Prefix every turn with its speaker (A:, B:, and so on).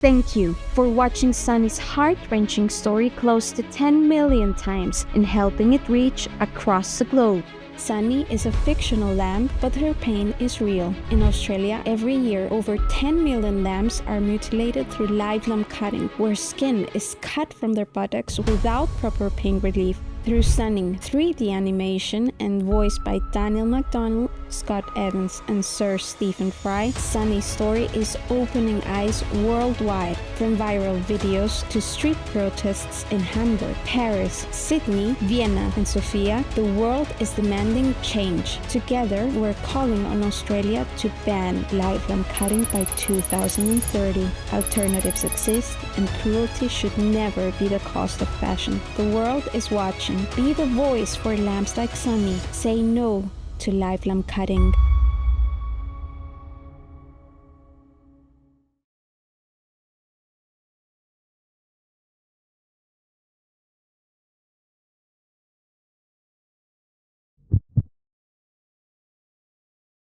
A: Thank you for watching Sunny's heart-wrenching story close to 10 million times and helping it reach across the globe. Sunny is a fictional lamb, but her pain is real. In Australia, every year, over 10 million lambs are mutilated through live lamb cutting, where skin is cut from their buttocks without proper pain relief. Through stunning 3D animation and voiced by Daniel McDonnell, Scott Evans, and Sir Stephen Fry, Sunny's story is opening eyes worldwide. From viral videos to street protests in Hamburg, Paris, Sydney, Vienna, and Sofia, the world is demanding change. Together, we're calling on Australia to ban live lamb cutting by 2030. Alternatives exist, and cruelty should never be the cost of fashion. The world is watching. Be the voice for lambs like Sunny. Say no to live lamb cutting.